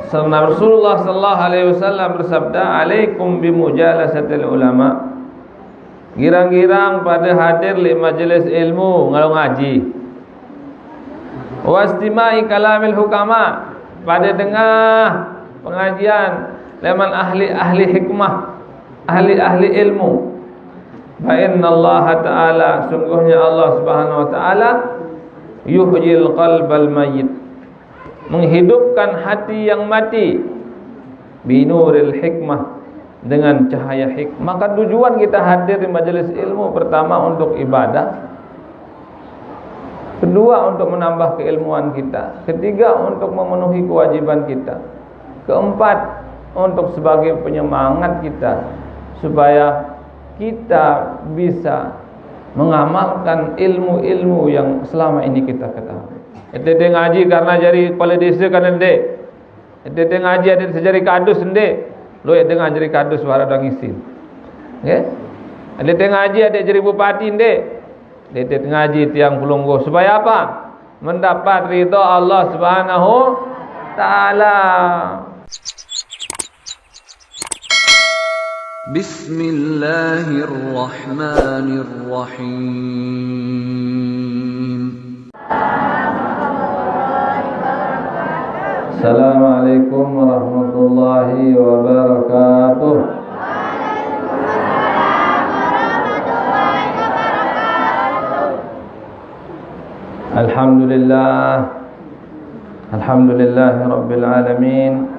Rasulullah sallallahu alaihi wasallam bersabda, "Alaikum bimujalasatil ulama." Girang-girang pada hadir li majelis ilmu ngalau ngaji. Wastimai kalamil hukama, pada dengar pengajian leman ahli-ahli hikmah, ahli-ahli ilmu. Fa innallaha ta'ala, sungguhnya Allah Subhanahu wa taala yuhyil qalbal mayyit, menghidupkan hati yang mati, binuril hikmah, dengan cahaya hikmah. Maka tujuan kita hadir di majelis ilmu pertama untuk ibadah, kedua untuk menambah keilmuan kita, ketiga untuk memenuhi kewajiban kita, keempat untuk sebagai penyemangat kita supaya kita bisa mengamalkan ilmu-ilmu yang selama ini kita ketahui. Ente ngaji karena jadi kepala desa kan ende. Ente ngaji ada sejari kadus ende. Lo ente ngaji kadus suara dang isin. Nggih? Ente ngaji ada jadi bupati ende. Ente ngaji tiang Pulunggo supaya apa? Mendapat ridha Allah Subhanahu taala. Bismillahirrahmanirrahim. Assalamualaikum warahmatullahi wabarakatuh. Alhamdulillah, alhamdulillahi rabbil alamin.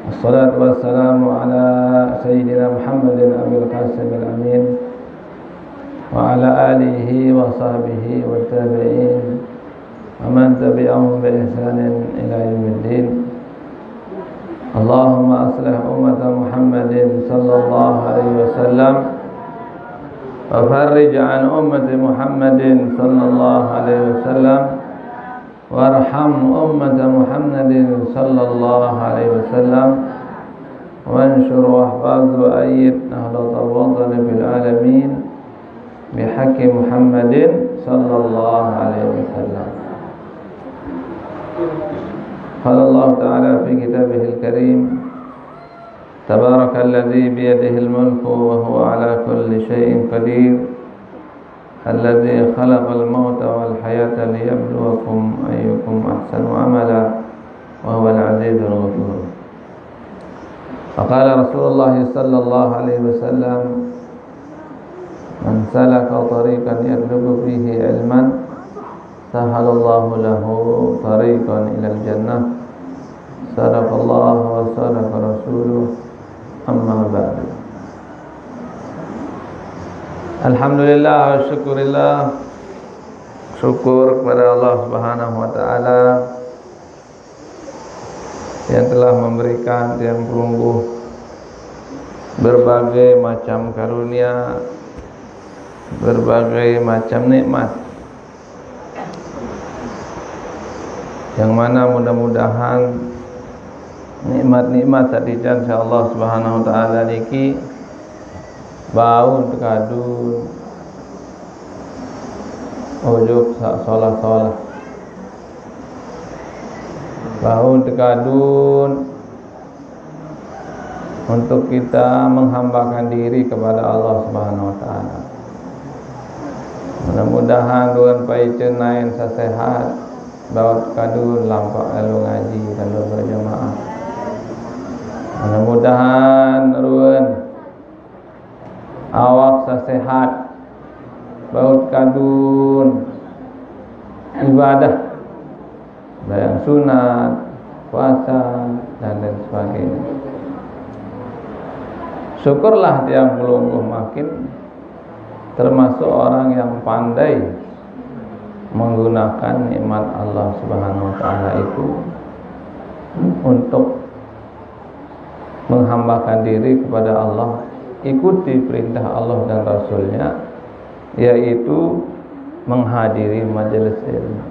Wassalatu wassalamu ala sayyidina Muhammadin abil qasim al-amin wa ala alihi wa sahbihi wa tabi'in wa man tabi'ahum bi ihsanin ila yaumiddin. Allahumma aslih ummata Muhammadin sallallahu alaihi wasallam wa farrij an ummati Muhammadin sallallahu alaihi wasallam warham ummata Muhammadin sallallahu alaihi wasallam wanshur wahfaz wa ayyid nahdlatal watani bil alamin bihaqqi Muhammadin sallallahu alaihi wasallam. Qala Allah ta'ala fi kitabihil karim, tabarakalladzi biyadihil mulku wa huwa ala kulli syai'in qadir, الذي خلق الموت والحياة ليبلوكم أيكم أحسن عملا وهو العزيز الغفور. فقال رسول الله صلى الله عليه وسلم: من سلك طريقا يطلب فيه علما سهل الله له طريقا إلى الجنة. صدق الله وصدق رسوله. أما بعد. Alhamdulillah wa syukurillah, syukur kepada Allah Subhanahu wa taala yang telah memberikan tiang Pulunggo berbagai macam karunia, berbagai macam nikmat, yang mana mudah-mudahan nikmat-nikmat tadi insyaallah Subhanahu wa taala niki bau tekadun ujub solah-solah, bau tekadun untuk kita menghambakan diri kepada Allah Subhanahu wa taala. Mudah-mudahan duan paicen nain sasehat, bau tekadun lampak lalu ngaji lalu berjamaah. Mudah-mudahan duan awak sehat, baut kadun ibadah, bayang sunat, puasa dan lain sebagainya. Syukurlah tiang Pulunggo makin termasuk orang yang pandai menggunakan nikmat Allah Subhanahu wa taala itu untuk menghambakan diri kepada Allah, ikuti perintah Allah dan Rasulnya, yaitu menghadiri majelis ilmu.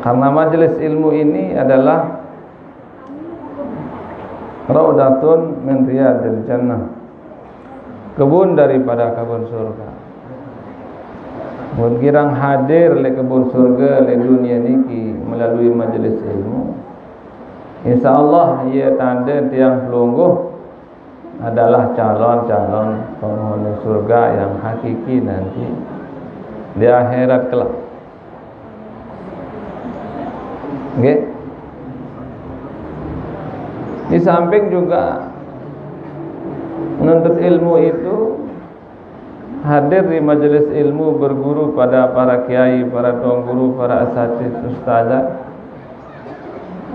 Karena majelis ilmu ini adalah raudatun min riyadil jannah, kebun daripada kebun surga. Mun kirang hadir le kebun surga le dunia niki melalui majelis ilmu, insyaallah ia tanda tiang pelungguh adalah calon-calon penghuni surga yang hakiki nanti di akhirat kelak. Okay? Di samping juga menuntut ilmu itu hadir di majelis ilmu, berguru pada para kiai, para tuan guru, para asatidz, ustazah,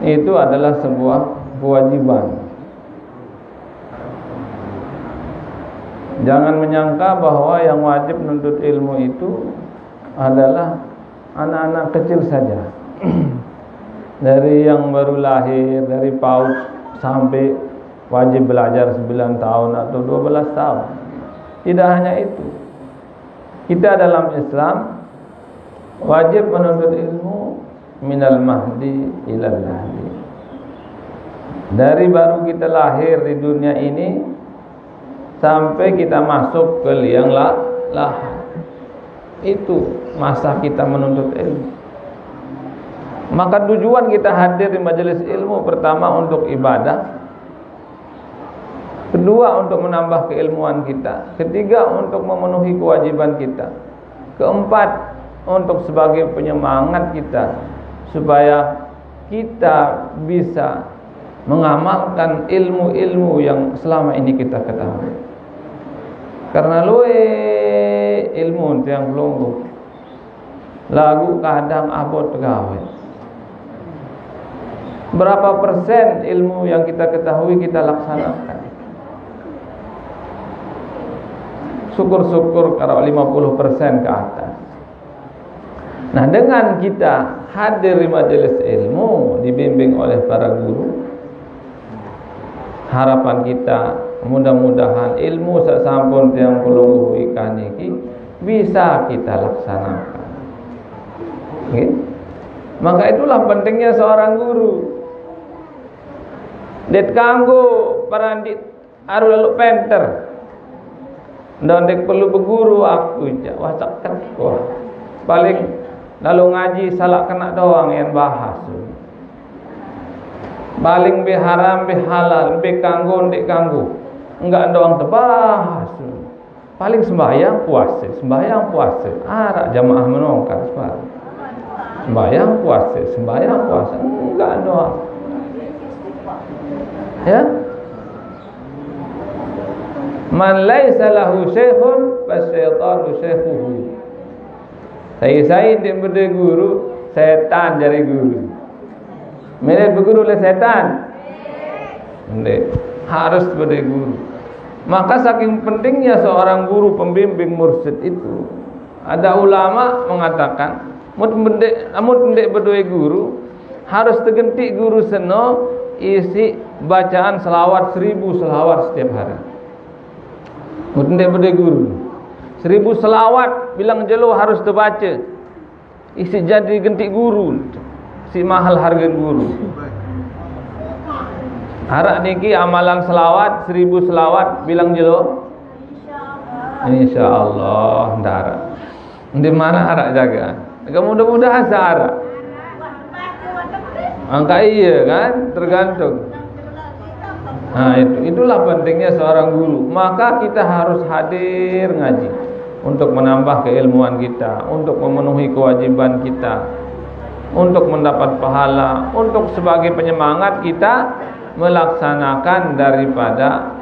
itu adalah sebuah kewajiban. Jangan menyangka bahwa yang wajib menuntut ilmu itu adalah anak-anak kecil saja. Dari yang baru lahir, dari PAUD sampai wajib belajar 9 tahun atau 12 tahun. Tidak hanya itu. Kita dalam Islam wajib menuntut ilmu minal mahdi ilal lahdi. Dari baru kita lahir di dunia ini sampai kita masuk ke liang lahat. Itu masa kita menuntut ilmu. Maka tujuan kita hadir di majelis ilmu pertama untuk ibadah, kedua untuk menambah keilmuan kita, ketiga untuk memenuhi kewajiban kita, keempat untuk sebagai penyemangat kita supaya kita bisa mengamalkan ilmu-ilmu yang selama ini kita ketahui. Karena ilmu yang pelungguh lagu kadang abot gawe. Berapa persen ilmu yang kita ketahui kita laksanakan? Syukur-syukur kalau 50% ke atas. Nah, dengan kita hadir di majelis ilmu dibimbing oleh para guru, harapan kita mudah-mudahan ilmu sasampun tiang pelungguh ikan iki bisa kita laksanakan. Okay? Maka itulah pentingnya seorang guru. Det kanggo parandit aru lalu penter. Dan dek perlu berguru aku je wasakan wah. Paling lalu ngaji salah kena doang yang bahas. Paling be haram be halal be kanggo ndek kanggo. Enggak doang terbahas. Paling sembahyang puasa. Arak jamaah menongkar sembahyang. Sembahyang puasa. Enggak doang. Ya. Man laisa lahu syekhun fasyaitanu syekhuhu. Saya dia berde guru, setan jadi guru. Mereka berguru oleh setan. Ndek, harus berde guru. Maka saking pentingnya seorang guru pembimbing mursyid itu, ada ulama mengatakan, namun ndek berde guru harus tegenti guru seno isi bacaan selawat 1000 selawat setiap hari. Mudeng berde guru 1000 selawat bilang jelo harus terbaca. Isi jadi gentik guru. Si mahal harga guru. Harak niki amalan selawat 1000 selawat bilang jelo. Insyaallah ndara. Di mana harak jaga? Mudah-mudahan seharak. Angka iya kan, tergantung. Nah, itulah pentingnya seorang guru. Maka kita harus hadir ngaji untuk menambah keilmuan kita, untuk memenuhi kewajiban kita, untuk mendapat pahala, untuk sebagai penyemangat kita melaksanakan daripada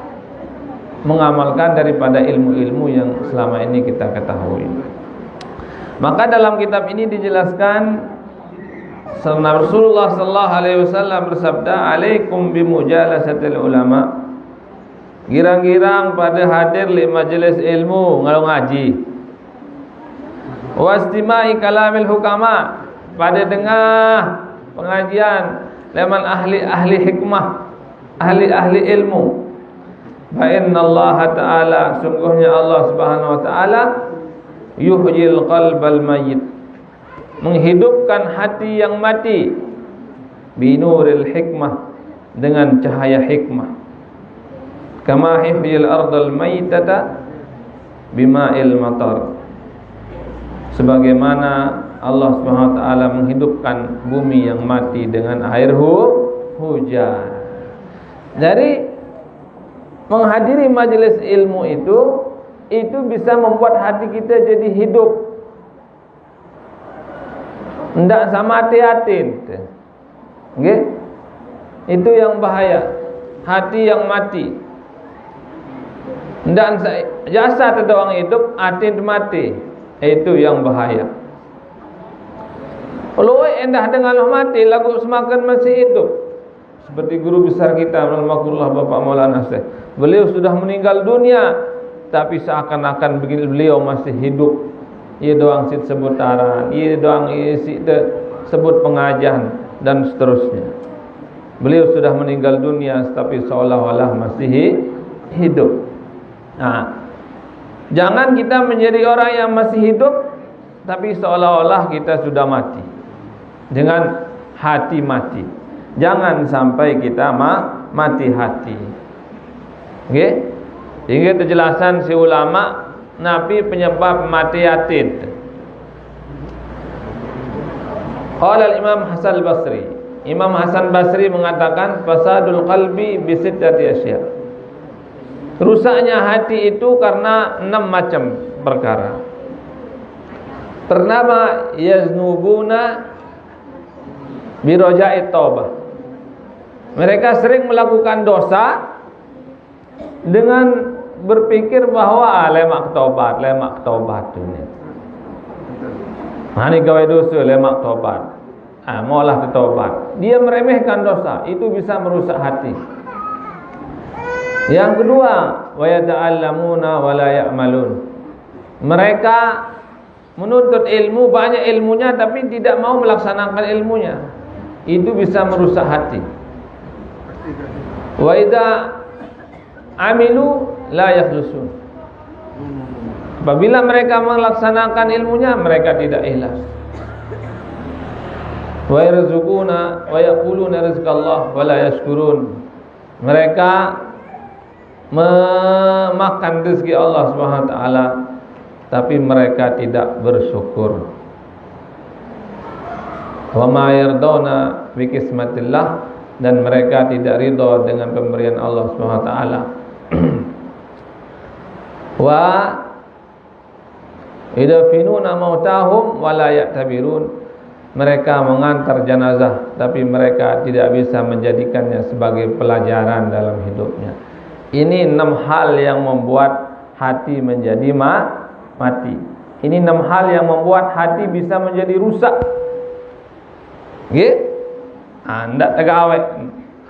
mengamalkan daripada ilmu-ilmu yang selama ini kita ketahui. Maka dalam kitab ini dijelaskan Rasulullah sallallahu alaihi wasallam bersabda, "Alaikum bimujalasatil ulama." Girang-girang pada hadir di majelis ilmu ngalau ngaji. Wastimai kalamil hukama, pada dengar pengajian leman ahli hikmah, ahli ilmu. Fa innallaha ta'ala, sungguhnya Allah Subhanahu wa taala yuhyil qalbal mayyit, menghidupkan hati yang mati, binuril hikmah, dengan cahaya hikmah. Kama yuhyil ardal maitata bima'il matar, sebagaimana Allah Subhanahu wa taala menghidupkan bumi yang mati dengan air hujan. Dari menghadiri majelis ilmu itu bisa membuat hati kita jadi hidup. Ndak sama hati-hati. Nggih? Itu yang bahaya. Hati yang mati. Dan jasad ada orang hidup, hati mati. Itu yang bahaya. Kalau endah dengan Allah mati, lagu semakin masih hidup. Seperti guru besar kita, almarhum Bapak Maulana Syekh. Beliau sudah meninggal dunia, tapi seakan-akan beliau masih hidup. Ia doang sit sebutaran, ia doang isi sebut pengajian dan seterusnya. Beliau sudah meninggal dunia, tapi seolah-olah masih hidup. Nah, jangan kita menjadi orang yang masih hidup, tapi seolah-olah kita sudah mati. Dengan hati mati. Jangan sampai kita mati hati. Okey? Hingga penjelasan si ulama Nabi penyebab mati hati. Qala al-Imam Hasan al-Basri. Imam Hasan Basri mengatakan fasadul qalbi bi sittati asya. Rusaknya hati itu karena 6 macam perkara. Pertama, yaznubuna bi raja'i taubah. Mereka sering melakukan dosa dengan berpikir bahwa lemak taubat ini. Hani gawe dosa lemak taubat. Maulah bertobat. Dia meremehkan dosa, itu bisa merusak hati. Yang kedua, wa yata'allamuna wa la ya'malun. Mereka menuntut ilmu, banyak ilmunya tapi tidak mau melaksanakan ilmunya. Itu bisa merusak hati. Wa idza amilu la yakhlusun. Apabila mereka melaksanakan ilmunya, mereka tidak ikhlas. Wa yarzuquna wa yaquluna rizqallah wa la yashkurun. Mereka memakan rezeki Allah Subhanahu wa taala tapi mereka tidak bersyukur. Wa ma yarduna bi qismatillah, dan mereka tidak ridha dengan pemberian Allah Subhanahu wa taala. Wa idfinuna mautahum wa la ya'tabirun. Mereka mengantar jenazah tapi mereka tidak bisa menjadikannya sebagai pelajaran dalam hidupnya. Ini 6 hal yang membuat hati menjadi mati. Ini 6 hal yang membuat hati bisa menjadi rusak. Nggih? Ndak tegawek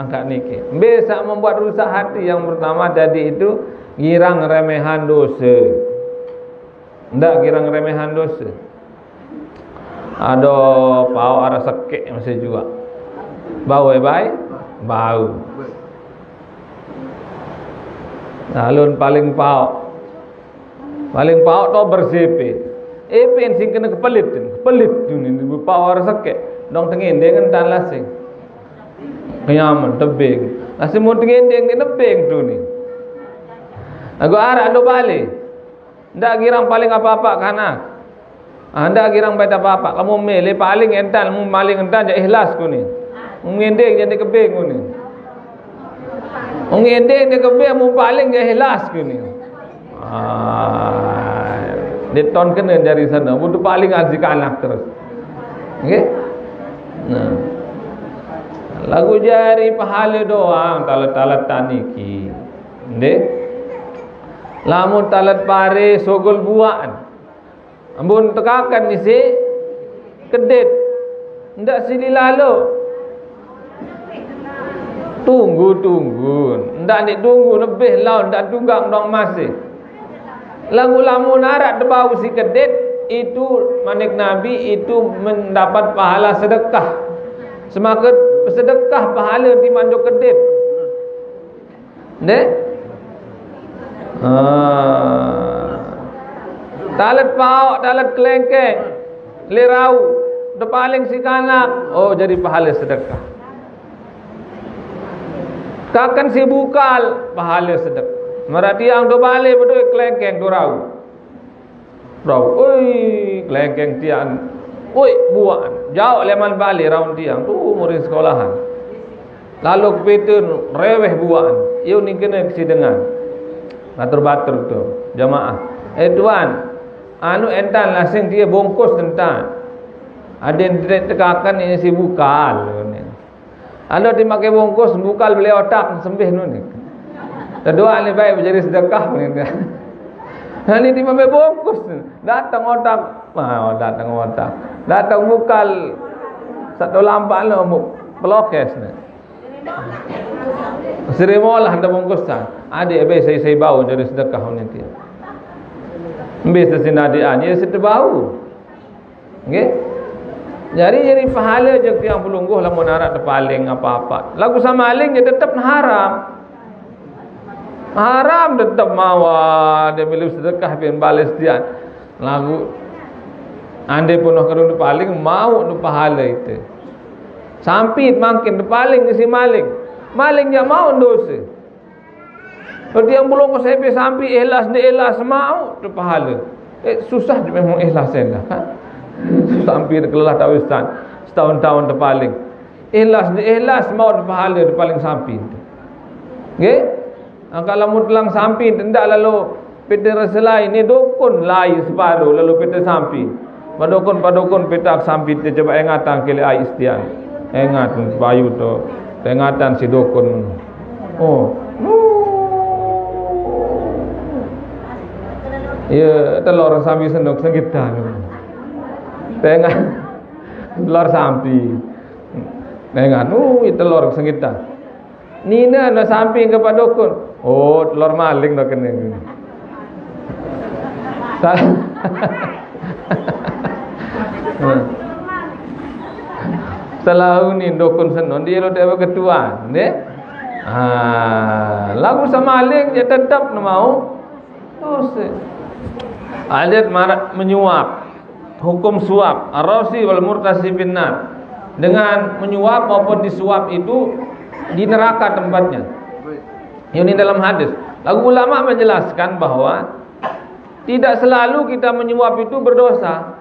angkat niki. Bisa membuat rusak hati. Yang pertama tadi itu girang remehan dosa. Ndak girang remehan dosa. Ada pau ada sekek masih juga. Bau baik, bau. Alun paling pau to bersipit. Pen sing kena kepelit tu ni pau ada sekek. Dong tengin dengan tan lasing. Kenyaman tebing. Lasing mau tengin dengan tebing tu ni. Aku arah do balik. Ndak girang paling apa-apa kana. Anda girang baita apa-apa. Kamu milih paling entan, mu paling entan je ikhlas ku ni. Ngendeng jadi kebing ku ni. Ngendeng dia kebing mu paling je ikhlas ku ni. Diton kena dari sana. Butuh paling azik anak terus. Okey? Nah. Lagu jari pahala doang talat-talat taniki. Ndek. Lamun talat pare sogol buaan. Ambon tekakan ni si kedit. Ndak sili lalu. Tunggu. Ndak ni tunggu lebih laun ndak tunggang dong masih. Lagu lamun arak debau si kedit itu manik Nabi itu mendapat pahala sedekah. Semakin sedekah pahala di manduk kedit. Ndak? Talat pau, talat kelengkeng, lerau, depaling si kanak, oh jadi pahala sedekah. Kakan si bukal, pahala sedekah. Meratiang do balik betul kelengkeng do rau. Rau, oi kelengkeng tian, Woi, buat jauh leman balik raun tiang tu murid sekolahan. Lalu kepitun reweh buat. Iu ni kena kesidengan. Batur-batur tu jamaah. Tuan, anu entan lasing dia bungkus tentan. Ada yang tekakan ini si bukal ni. Anda dimakai bungkus bukal beli otak sembih ni. Kedua ni baik menjadi sedekah ni. Ini dimakai bungkus datang otak, datang otak. Datang bukal satu lampak lo pelokes ni. Serimolah anda bungkusan. Adik baik saya bau jadi sedekah ni dia. Bisa sinadian ia sedekah bau. Okey. Jadi pahala je yang pelungguh lamun harap terpaling apa-apa. Lagu sama maling dia tetap haram. Haram tetap mawa dia bila sedekah bin balas dia. Lagu andai pun nak kerun terpaling mau tu pahala itu. Sampit makin terpaling ke si maling. Maling dia mau dosa. Kalau yang belum sampai sampai ikhlas dia ikhlas mau tu pahala. Susah dia memang ikhlas lah kan. Hampir kelah tak ustaz setahun-tahun terpaling ikhlas mau pahala paling samping okey kalau mutlang samping tidak lalu peta raselai ni dukun lai separuh lalu peta samping padukun peta samping dia coba ingatan kali ai istian ingat bayu tu ingatan si dukun ya telur samping senuk segitan tengah telur sampi tengah telur sengita nina na samping kepada dukun telur maling dah kena setelah ni dukun senon dia lo dewa ketua ni lagu sama maling dia tetap mau adat marat menyuap hukum suap ar-rasi wal murtasi binnar dengan menyuap maupun disuap itu di neraka tempatnya. Ini dalam hadis. Lalu ulama menjelaskan bahwa tidak selalu kita menyuap itu berdosa.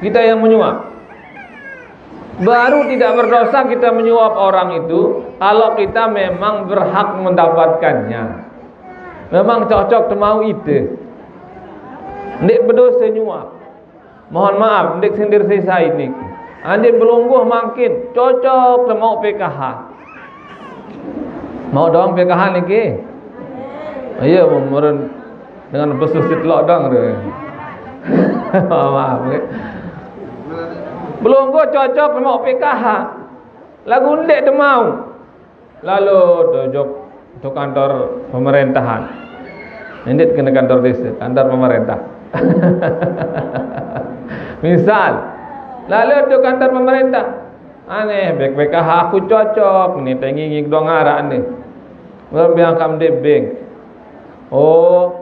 Kita yang menyuap baru tidak berdosa kita menyuap orang itu kalau kita memang berhak mendapatkannya. Memang cocok temau itu. Ndik berdosa nyuap. Mohon maaf, ndik sindir saya ini. Anda belungguh makin cocok mau PKH. Mau dong PKH ni ke? Iya, meren dengan besusit lok dong re. Maaf. Belungguh cocok mau PKH. Lagu ndik demau. Lalu dojok ke kantor pemerintahan. Ndik kena kantor desa, kantor pemerintah. Misal lalu tu kantor pemerintah aneh PKH aku cocok ni tengi dong arak ni berbiang kam de bank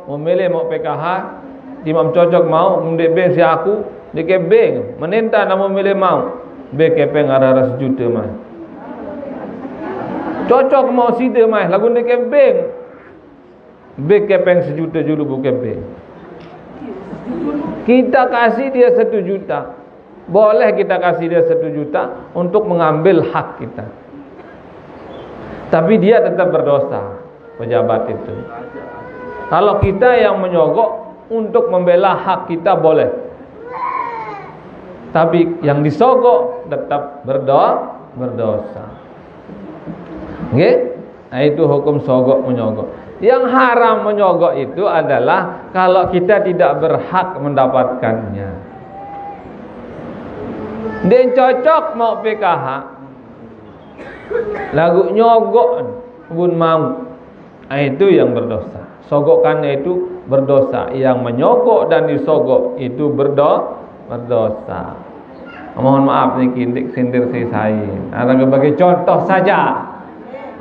memilih mau PKH imam cocok mau de bank si aku de ke bank menenta nak memilih mau bank kepeng arah sejuta mah cocok mau sida mah lagu de ke bank kepeng sejuta julu bukan bank. Kita kasih dia 1 juta. Boleh kita kasih dia 1 juta untuk mengambil hak kita. Tapi dia tetap berdosa, pejabat itu. Kalau kita yang menyogok untuk membela hak kita boleh. Tapi yang disogok tetap berdosa. Nggih? Nah, itu hukum sogok menyogok. Yang haram menyogok itu adalah kalau kita tidak berhak mendapatkannya. Dia cocok mau PKH, lagu nyogok pun mau, itu yang berdosa. Sogokannya itu berdosa. Yang menyogok dan disogok itu berdosa. Mohon maaf nih kindik sindir saya. Ada sebagai contoh saja.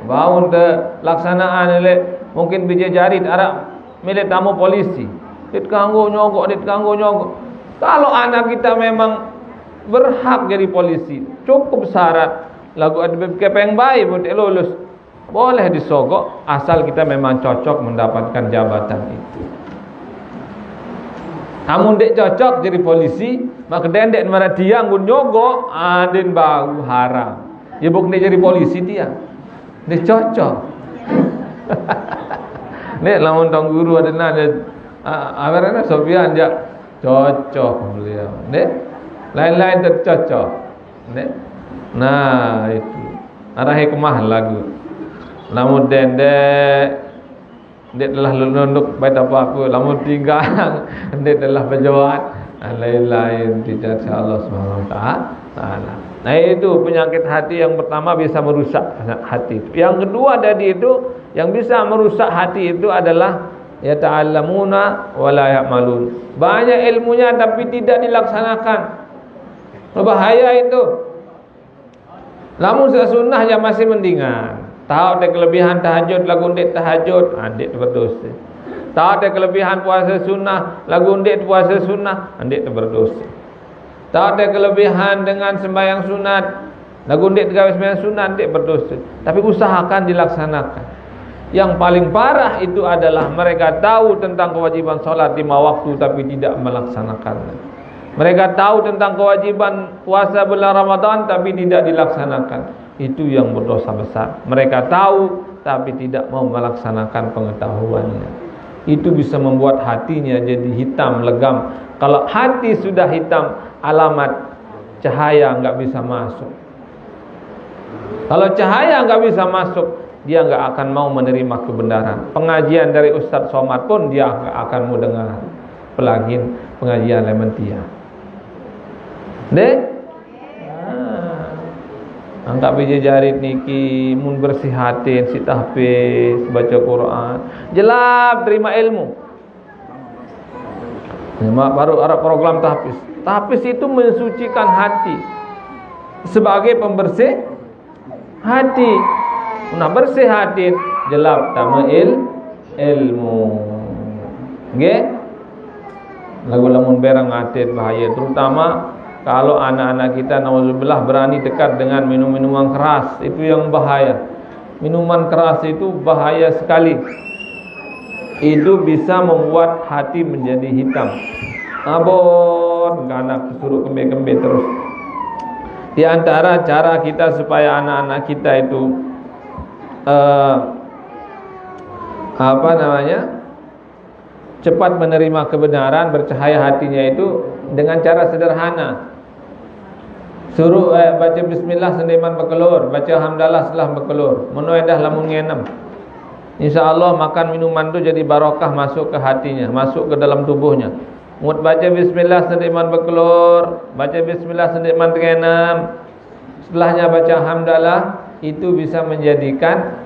Bau untuk laksanaan oleh mungkin bija jarit Arab milik tamu polisi. Dit kanggo nyogok. Kalau anak kita memang berhak jadi polisi, cukup syarat lagu ada kepeng baik buat lulus, boleh disogok asal kita memang cocok mendapatkan jabatan itu. Namun dek cocok jadi polisi, Mak kedendek mana tiang gun nyogok, adin bau haram. Ya bukan dia jadi polisi dia. Dia cocok. Nek lamun tong guru ada nada abarana Sofian jak cocok beliau. Nek lain-lain tercocok. Nek. Nah, itu. Ada hikmah lagu. Lamun dendek dia telah lunduk baik apa-apa, lamun tinggal dia telah berjawab lain-lain tidak Allah Subhanahu wa taala. Nah, itu penyakit hati yang pertama bisa merusak hati. Yang kedua dari itu yang bisa merusak hati itu adalah yata'allamuna wa la ya'malun. Banyak ilmunya tapi tidak dilaksanakan. Bahaya itu. Lamun sunnah yang masih mendingan. Tahu ada kelebihan tahajud lagu ndik tahajud, ndik berdosa. Tahu ada kelebihan puasa sunnah lagu ndik puasa sunnah, ndik berdosa. Tahu ada kelebihan dengan sembahyang sunat lagu ndik tegawe sembahyang sunat, ndik berdosa. Tapi usahakan dilaksanakan. Yang paling parah itu adalah mereka tahu tentang kewajiban salat 5 waktu tapi tidak melaksanakannya. Mereka tahu tentang kewajiban puasa bulan Ramadan tapi tidak dilaksanakan. Itu yang berdosa besar. Mereka tahu tapi tidak mau melaksanakan pengetahuannya. Itu bisa membuat hatinya jadi hitam legam. Kalau hati sudah hitam, alamat cahaya enggak bisa masuk. Kalau cahaya enggak bisa masuk, dia enggak akan mau menerima kebenaran. Pengajian dari Ustaz Somad pun dia enggak akan mau dengar. Apalagi pengajian Lementia. Dek angkat biji jarit niki mun bersih hati si tahfiz baca Quran jelap terima ilmu. Baru ada program tahfiz. Tahfiz itu mensucikan hati sebagai pembersih hati. Nah bersih hati jelap tama ilmu. Nggih. Lagu lamun berang hati bahaya terutama kalau anak-anak kita nauzubillah berani dekat dengan minum-minuman keras, itu yang bahaya. Minuman keras itu bahaya sekali. Itu bisa membuat hati menjadi hitam. Abon, anak disuruh kembe-kembe terus. Di antara cara kita supaya anak-anak kita itu cepat menerima kebenaran, bercahaya hatinya itu dengan cara sederhana. Suruh baca bismillah sendiman berkelur, baca hamdalah setelah berkelur, menuedah lamun ngenem. InsyaAllah makan minuman itu jadi barokah masuk ke hatinya, masuk ke dalam tubuhnya. Mut baca bismillah sendiman berkelur, baca bismillah sendiman ngenem, setelahnya baca hamdalah, itu bisa menjadikan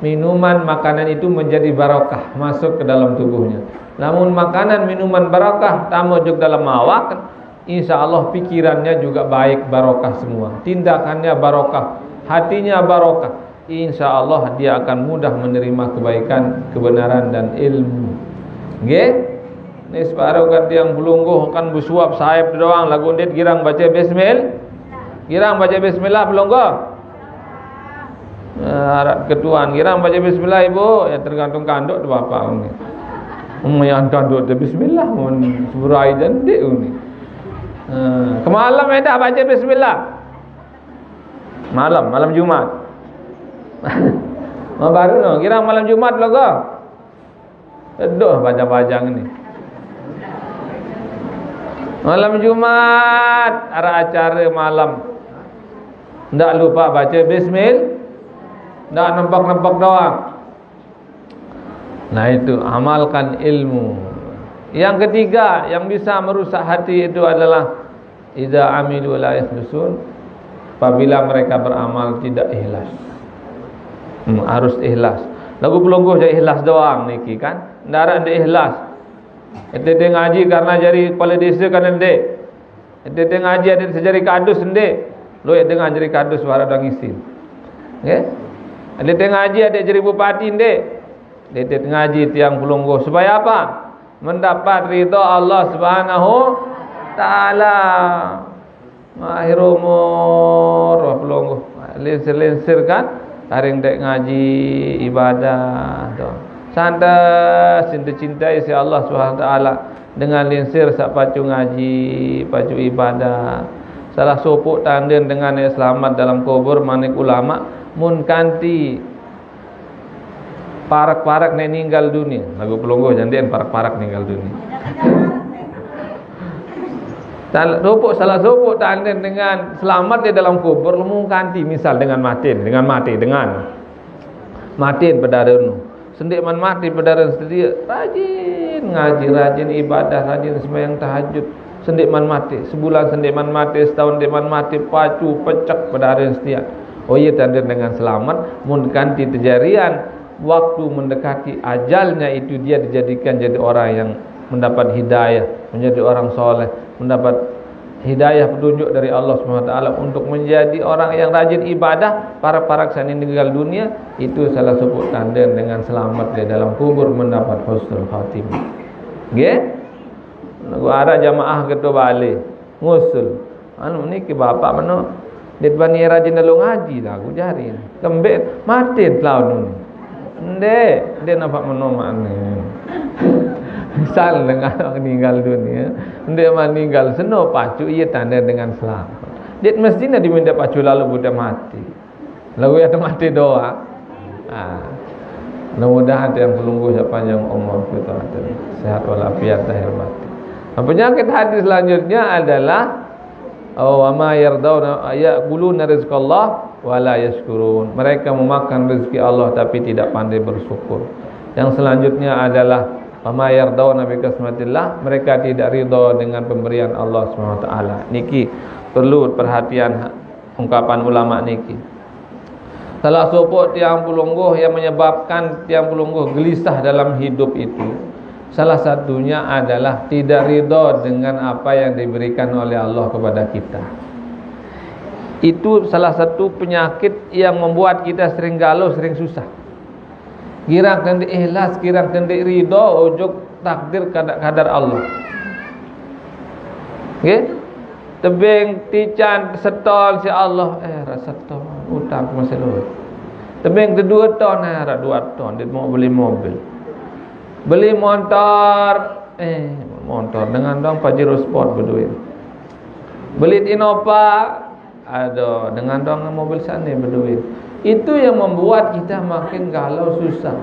minuman makanan itu menjadi barokah masuk ke dalam tubuhnya. Namun makanan minuman barokah tamujuk dalam awak, InsyaAllah pikirannya juga baik barokah semua, tindakannya barokah, hatinya barokah. InsyaAllah dia akan mudah menerima kebaikan, kebenaran dan ilmu. Nggih? Nis baru kat yang belungguh kan bersuap sahib doang lagu ndit girang baca bismillah. Girang baca bismillah belungguh. Harap ketuan girang baca bismillah ibu, ya tergantung kanduk tu bapak ni. Yang kanduk tu bismillah mun surai dan dik ni. Kemalam dah baca bismillah. Malam Jumat. Baru no, kira malam Jumat logo. Aduh bajang-bajang ni. Malam Jumat ada acara malam. Ndak lupa baca bismillah. Ndak nampak-nampak doang. Nah itu amalkan ilmu. Yang ketiga yang bisa merusak hati itu adalah idza amilu la yakhlusun, apabila mereka beramal tidak ikhlas. Harus ikhlas. Lagu pelungguh jadi ikhlas doang niki kan. Ndak ada ikhlas. Ente ngaji karena jadi kepala desa kan ndek. Ente ngaji ada sejari kadus ndek. Lo ente ngaji kadus wara dang isin. Nggih. Ente ngaji ada jadi bupati ndek. Ente ngaji tiang pelungguh supaya apa? Mendapat ridha Allah Subhanahu taala. Akhir umur pelungguh linsir-linsir kan, taring dek ngaji ibadah tu. Santai cinta-cintai si Allah SWT dengan linsir sak pacu ngaji, pacu ibadah. Salah sopuk tanden dengan yang selamat dalam kubur manik ulama mun kanti parak-parak nek ninggal dunia. Lagu pelungguh jandian parak-parak ninggal dunia. Sopuk salah sopuk tanden dengan selamat di dalam kubur mun kanti misal dengan mati pedarun. Sendik man mati pedarun sedia rajin ngaji, rajin ibadah, rajin sembahyang tahajud. Sendik man mati, sebulan sendik man mati, setahun sendik man mati, pacu pecek pedarun setia. Oh iya, tanda dengan selamat mun kanti terjarian waktu mendekati ajalnya itu dia dijadikan jadi orang yang mendapat hidayah, menjadi orang soleh, mendapat hidayah petunjuk dari Allah SWT untuk menjadi orang yang rajin ibadah. Para saat ini meninggal dunia, itu salah satu tanda dengan selamat di dalam kubur mendapat husnul khatimah. Nggih? Gua ada jamaah ketua balik ngusul. Anu niki bapak mano dit bani rajin dalu ngaji lah aku jari. Kembek mati tahun ini. Ndek, dia nampak menomakne. Misal dengan meninggal dunia, dia meninggal seno pacu ia tanda dengan selamat. Dia mestinya diminta pacu lalu budak mati. Lalu yang mati doa. Mudah-mudahan yang pelunggu sepanjang umur kita sehat walafiat akhir mati. Penyakit hati selanjutnya adalah wa ma yardawna yaquluna rizqallah wa la yashkurun. Mereka memakan rezeki Allah tapi tidak pandai bersyukur. Yang selanjutnya adalah ma yardawna bi kasmatillah, mereka tidak ridha dengan pemberian Allah SWT. Niki perlu perhatian ungkapan ulama niki. Salah satu tiang pulungguh yang menyebabkan tiang pulungguh gelisah dalam hidup itu, salah satunya adalah tidak ridha dengan apa yang diberikan oleh Allah kepada kita. Itu salah satu penyakit yang membuat kita sering galau, sering susah. Kirang kendik ikhlas, kirang kendik ridha ujug takdir kadar Allah. Nggih? Tebing tican setol si Allah rasa ton utang masih luwih. Tebing kedua ton ra 2 ton dia mau beli mobil. Beli motor dengan dong Pajero Sport berduit. Beli Innova dengan dong mobil sana berduit. Itu yang membuat kita makin galau susah.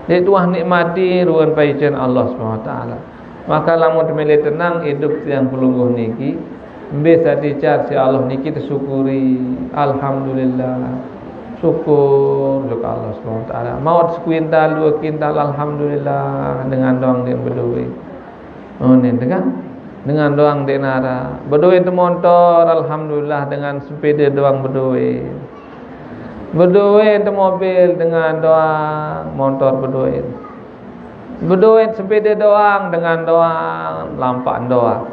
Dia tuah nikmati ruan paicen Allah SWT. Maka lamun temele tenang hidup yang pelungguh niki bisa dicar si Allah niki tersyukuri. Alhamdulillah. Syukur kepada Allah SWT. Maut sekuintal 2 kintal alhamdulillah dengan doang dia berduit. Oh ni dengan doang dia nara. Berduit tu motor alhamdulillah, dengan sepeda doang berduit. Berduit tu mobil dengan doang motor berduit. Berduit sepeda doang dengan doang lampak doang.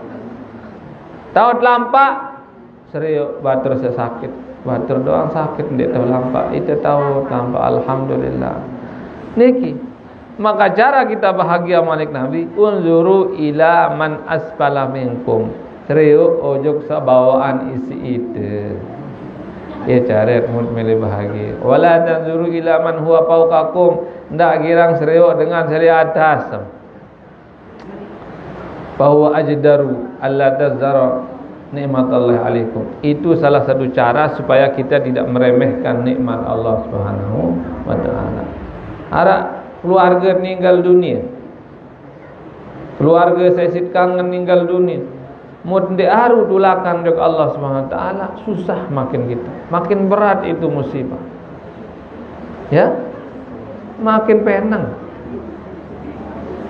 Tahu lampak serius batur sakit. Batur doang sakit ndak tahu lampak. Itu tahu lampak alhamdulillah. Niki. Maka cara kita bahagia malik Nabi, unzuru ila man asfala minkum. Serius ojok sabawaan isi itu. Ya cara mud milih bahagia. Wala tanzuru ila man huwa fawqakum. Ndak girang serius dengan seri atas. Bahwa ajdaru alla tazara nikmat Allah alaikum. Itu salah satu cara supaya kita tidak meremehkan nikmat Allah Subhanahu wa taala. Ara keluarga meninggal dunia. Keluarga saya kangen meninggal dunia. Mud haru tulakan deuk Allah Subhanahu wa taala, susah makin kita. Makin berat itu musibah. Ya? Makin penang.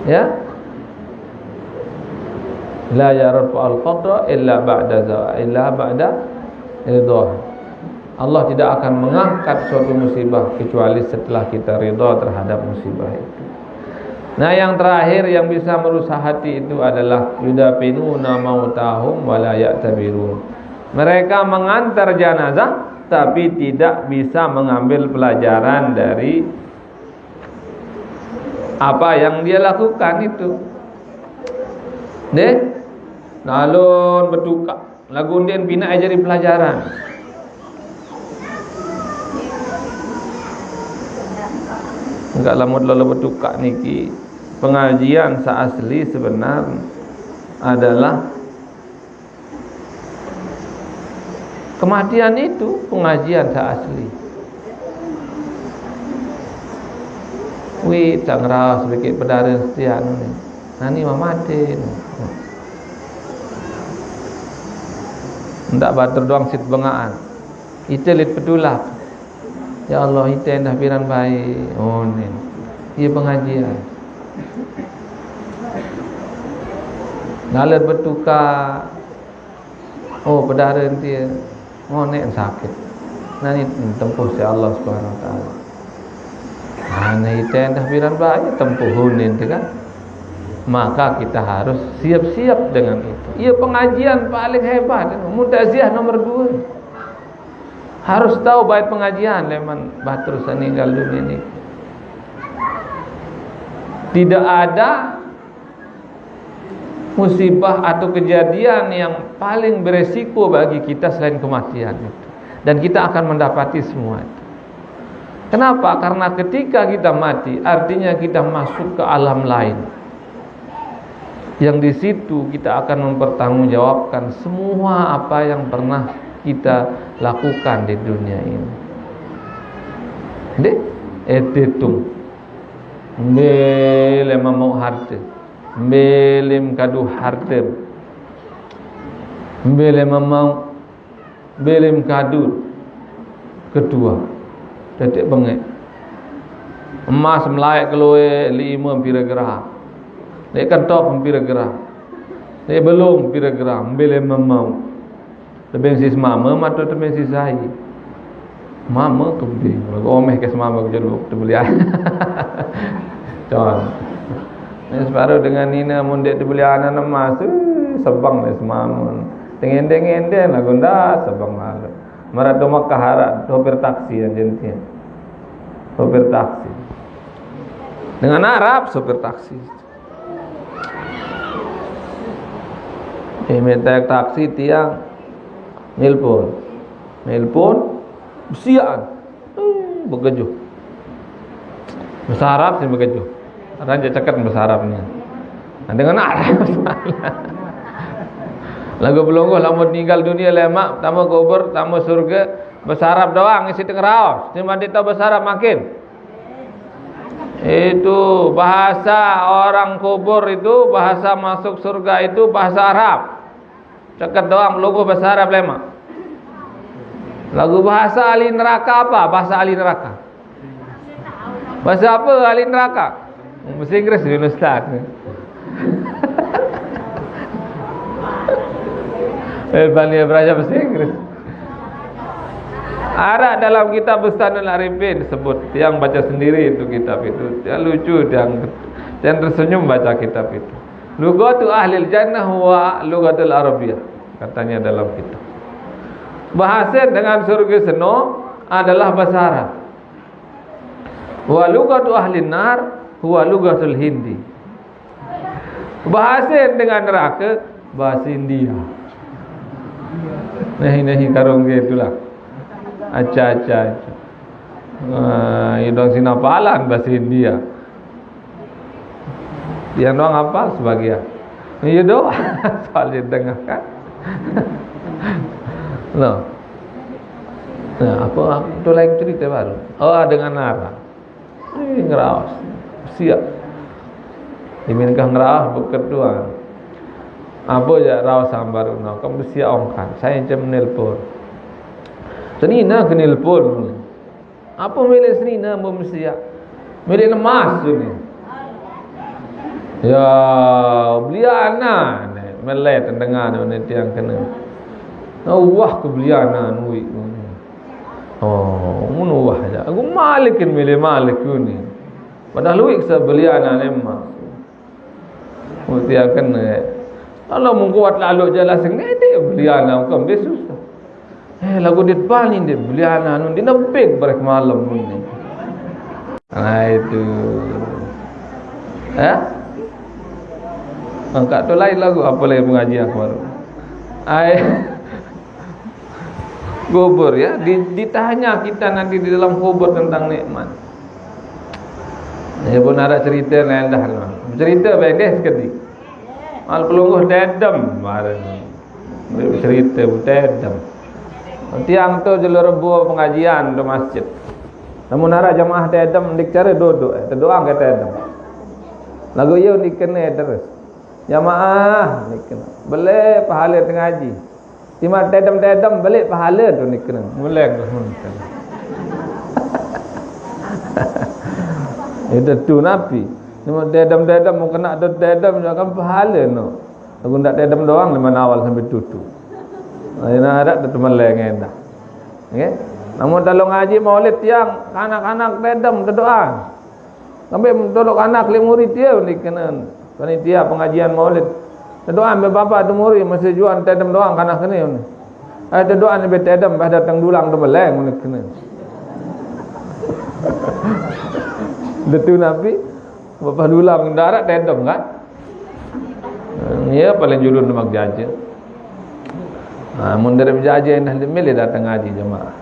Ya? La yarfa al-qadra illa ba'da ridha. Allah tidak akan mengangkat suatu musibah kecuali setelah kita ridha terhadap musibah itu. Nah, yang terakhir yang bisa merusak hati itu adalah yudafinu mautahum wa la ya'tabirun. Mereka mengantar jenazah tapi tidak bisa mengambil pelajaran dari apa yang dia lakukan itu. Deh, nalun bertukar lagu ndien bina ajari pelajaran. enggak lamut lalu bertukak niki. Pengajian seasli sebenar adalah kematian itu pengajian seasli. Wi tak ngeras sedikit pedara setian ni. Nani mamatin. Ndak batur doang sit bengaan. Ite lit petulak. Ya Allah, ite dah piran baik. Oh ni. Ia pengajian. Ngalet bertukar. Oh pedara dia. Oh nek sakit. Nani tempuh si Allah Subhanahu Wa Taala. Mana ite dah piran baik tempuh hunin tu kan. Maka kita harus siap-siap dengan itu. Ia pengajian paling hebat. Mutaziah nomor 2. Harus tahu bait pengajian leman batur saninggal dunia ini. Tidak ada musibah atau kejadian yang paling beresiko bagi kita selain kematian itu. Dan kita akan mendapati semua itu. Kenapa? Karena ketika kita mati, artinya kita masuk ke alam lain. Yang di situ kita akan mempertanggungjawabkan semua apa yang pernah kita lakukan di dunia ini. Dek, etitung, belem mau harta, belem kadu harta, belem mau, belem kadu kedua. Detik bengek emas melayak keluar 5 pira-gerah. Dek kentok pira-gerah. Dek belum pira-gerah, belum memau. Lebih sis mama atau lebih sis saya. Mama kebih. Lagu omeh ke semama ke jeruk tu beli. Con. Ni separuh dengan Nina mun dek tu beli anak emas, sebang le semama. Tengende-ngende lagu ndak sebang malu. Marado Makkah harap sopir taksi yang jentia. Sopir taksi. Dengan Arab sopir taksi. Minta taksi tiang nelpon siaan. Begejuh. Bahasa Arab sih begejuh. Raja cakap bahasa Arabnya. Dengan Arab. Lagu belungguh lamun tinggal dunia lemak, tamu kubur, tamu surga, bahasa Arab doang isi tengeraos. Cuma kita bahasa Arab makin. Itu bahasa orang kubur itu, bahasa masuk surga itu bahasa Arab. Cakap doang belungguh bahasa Arab lemak. Lagu bahasa ahli neraka apa? Bahasa ahli neraka. Bahasa apa ahli neraka? Bahasa Inggris ni Ustaz. Bani belajar bahasa Inggris. Ada dalam kitab Bustanul Arifin disebut, yang baca sendiri itu kitab itu. Yang lucu dan tersenyum baca kitab itu. Lugatu ahlil jannah wa lugatul arabiyah, katanya dalam kitab. Bahasa dengan surga seno adalah bahasa Arab. Wa lugatu ahlin nar huwa lugatul hindi. Bahasa dengan neraka bahasa India. Nahi karung gitulah. Aca. Idong sinapalan bahasa India. Yang doang hafal sebagian. Iya doang soal di tengah kan. Loh. Nah, apa itu lain cerita baru. Oh, dengan Arab. Ngeraos. Siap. Diminta ngeraos berkeduaan. Apa je rawas sambar no, kamu siap ongkan. Saya jam nelpon. Senina ke nelpon. Apa milih senina mau siap? Milih emas ni. Ya, beliana ni. Melet dengar ni tiang kena. Wah ke beliana nui. Oh, mun wah aja. Aku malikin milih malik ni. Padahal luik sa beliana ni emas. Oh tiang kena. Kalau mengkuat lalu jalan sengit beliana kan dia susah. Lagu dia paling dia beliana nun dia nebek berak malam ni. Nah itu. Angkat tu lain lagu apa lagi pengajian baru. Kubur ya, ditanya kita nanti di dalam kubur tentang nikmat. Dia pun ada cerita lain dah. Cerita pendek sekali. Mal pelungguh dedam kemarin. Cerita dedam. Tiang tu jelo rebu pengajian di masjid. Namun ada jamaah dedam dik cara duduk, terdoang kata dedam. Lagu yo dikena terus. Jamaah dikena. Boleh pahala tengah ngaji. Cuma dedam balik pahala tu dikena. Mulai tu. Itu tu Nabi. Cuma dedam mau kena ada dedam jangan pahala no. Aku ndak dedam doang di mana awal sampai tutup. Aina ada tu meleng dah. Okey. Namun dalam ngaji maulid tiang anak-anak dedam berdoa. Sampai tolok anak le murid dia ni kena panitia pengajian maulid. Doa ambil bapa tu murid masih jual dedam doang kanak kene ni. Ada doa ni dedam bah datang dulang tu meleng ni kena. Betul Nabi bapa dulang darat dedam kan? Ya paling julun mak jaja. Mun dari jaja yang dah milih datang ngaji jemaah.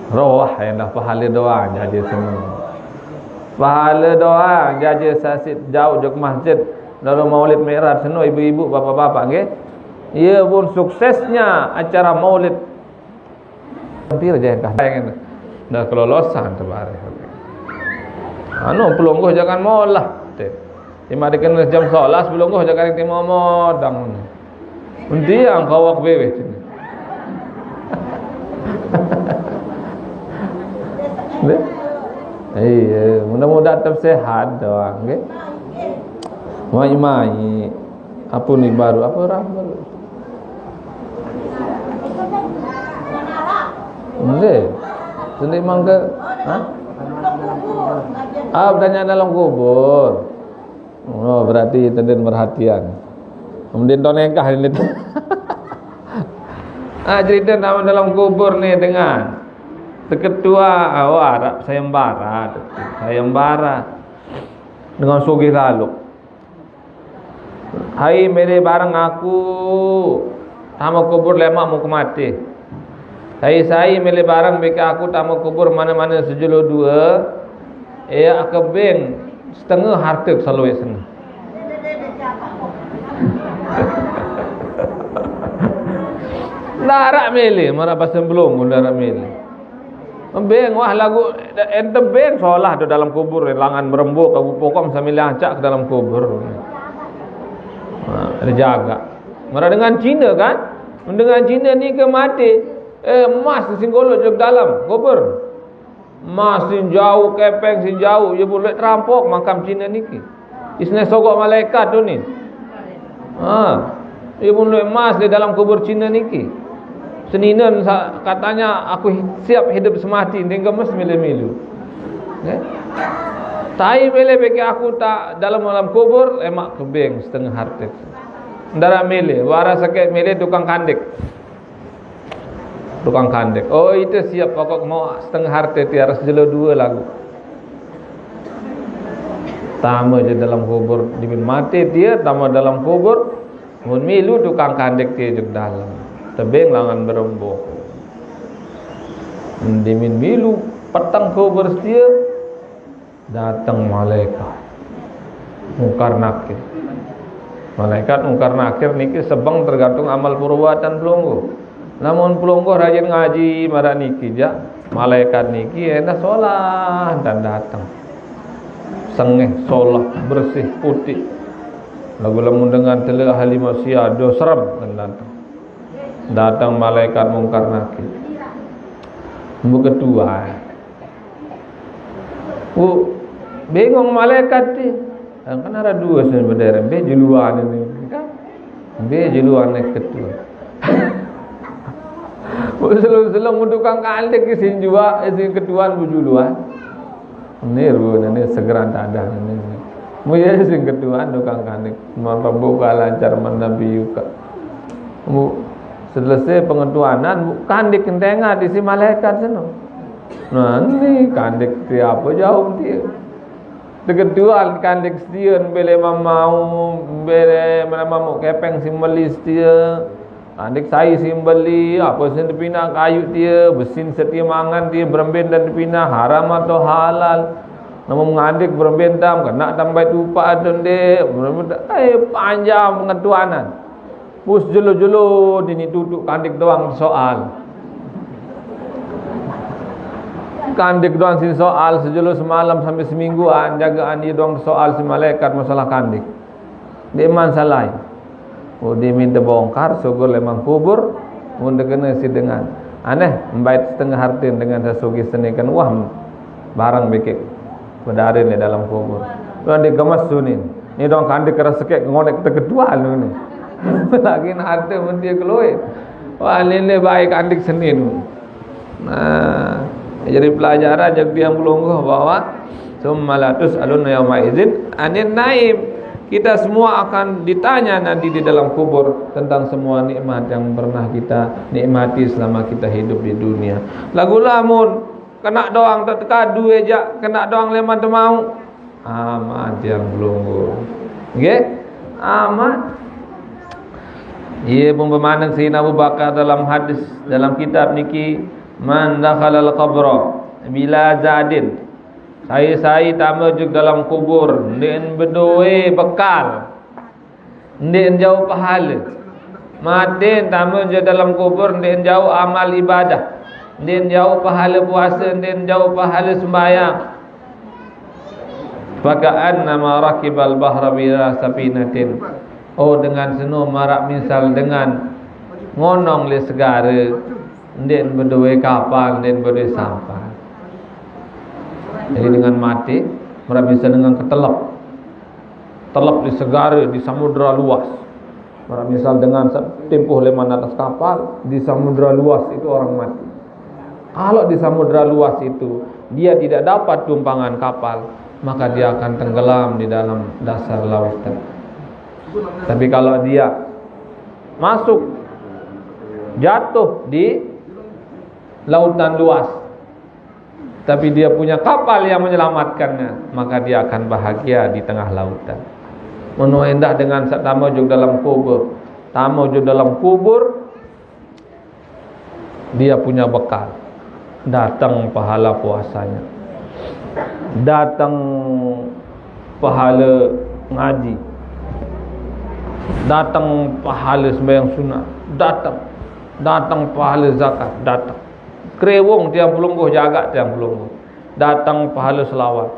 Rawah yang dah pahala doa jaja semua. Pahala doa jaja sasid jauh je ke masjid dalam maulid mi'raj seno ibu-ibu bapa-bapa nggih. Ia pun suksesnya acara maulid. Hampir je dah dah kelolosan terbaik. Pelungguh jangan molah. Cuma dikena jam solat pelungguh jangan timo modang. Undi yang kawak bebek sini. Mudah-mudahan tetap sehat doang, okey. Mai apa ni baru? Apa baru? Boleh. Sendiri mangga, bertanya dalam kubur. Oh, berarti tenden perhatian. Kemudian tahun nikah ini. Cerita nama dalam kubur ni dengan ketua awak sayembara dengan sugih lalu. Hai mere barang aku tamu kubur lemak mau mati. Hai saya mere barang beka aku tamu kubur mana-mana sejuluh dua. Akebeng setengah harta selalu sana. Larak milih marah pasal belum larak milih. Beng wah lagu ente beng solah tu dalam kubur langan berembuk aku pokok sambil acak ke dalam kubur. Ada jaga. Marah dengan Cina kan? Dengan Cina ni ke mati. Emas singgolok je dalam kubur. Emas sin jauh kepeng sin jauh dia boleh terampok makam Cina niki. Isne sogok malaikat tu ni. Dia boleh emas di dalam kubur Cina niki. Seninan katanya aku siap hidup semati tinggal mas milu-milu. Tai mele bagi aku tak dalam kubur emak kebeng setengah harta. Ndara mele waras sakit mele tukang kandek. Tukang kandek. Oh itu siap pokok mau setengah harta tiara sejelo dua lagu. Tama je dalam kubur dimin mati dia tama dalam kubur mun milu tukang kandek dia juk dalam. Tebeng langan berembuk. Dimin milu petang kubur dia datang malaikat mungkar nakir. Malaikat mungkar nakir niki sebang tergantung amal perbuatan pelungguh. Namun pelungguh rajin ngaji marah niki ja malaikat niki enak solat dan datang sengeh solat bersih putih lagu lamun dengan telah halimah sia do serem dan datang malaikat mungkar nakir. Nombor kedua bingung malaikat ni kan ada dua sebenarnya be juluan ini kan be juluan yang kedua. Selong tukang kandek ke sin jua sin ketuan bujuluan. Ni segeran tak ada ni. Muya sin ketuan tukang kandek maka buka lancar menabi yuka. Selesai pengetuanan kandek kentenga di si malaikat sana. Nah ni kandek dia apa jauh dia. Ketuan kandek dia bele mau bele mana mau kepeng si melis dia. Adik saya simbeli apa sen dipinah kayu dia besin setia mangan dia berembin dan dipinah haram atau halal nama mengadik berbentam kena tambah tupa donde panjang pengetuanan. Pus jelo-jelo dini duduk kandik doang soal. Kandik doang si soal sejelo semalam sampai semingguan jagaan dia doang soal si malaikat masalah kandik. Dia man salai. Oh dia minta bongkar sogol lemang kubur mun kena si dengan aneh mbait setengah hartin dengan sasugi senikan wah barang bekek berdarin di dalam kubur. Tuan digemas sunin. Ni dong kandik keras sekek ngonek terkedual ni. Lagi harta mun dia keluar. Wah lele baik kandik senin. Nah, jadi pelajaran jag dia melungguh bahwa summa la tus'aluna yauma idzin anin naim. Kita semua akan ditanya nanti di dalam kubur tentang semua nikmat yang pernah kita nikmati selama kita hidup di dunia. Lagu lamun kena doang terkadu aja, kena doang leman tu mau. Amat yang belum. Nggih? Amat. Ia pun bermakna Sayyidina Abu Bakar dalam hadis dalam kitab niki man dakhalal qabra bila zadin. Saya tambah juga dalam kubur, ndek berdoa bekal. Ndek jauh pahala. Mati tambah juga dalam kubur, ndek jauh amal ibadah. Ndek jauh pahala puasa, ndek jauh pahala sembahyang. Faka'annama rakibal bahra bila sapinatin. Oh dengan seno marak misal dengan ngonong le segara ndek berdoa kapal, ndek berdoa sampah. Jadi dengan mati marak misal dengan ketelap. Telap di segara di samudra luas. Marak misal dengan tempuh leman atas kapal di samudra luas itu orang mati. Kalau di samudra luas itu dia tidak dapat tumpangan kapal, maka dia akan tenggelam di dalam dasar lautan. Tapi kalau dia masuk jatuh di lautan luas, tapi dia punya kapal yang menyelamatkannya, maka dia akan bahagia di tengah lautan. Menu endah dengan tamujuk dalam kubur. Tamujuk dalam kubur dia punya bekal. Datang pahala puasanya, datang pahala ngaji, datang pahala sembahyang sunat, datang pahala zakat, datang kerewong tiang pelungguh jagat tiang pelungguh, datang pahala selawat.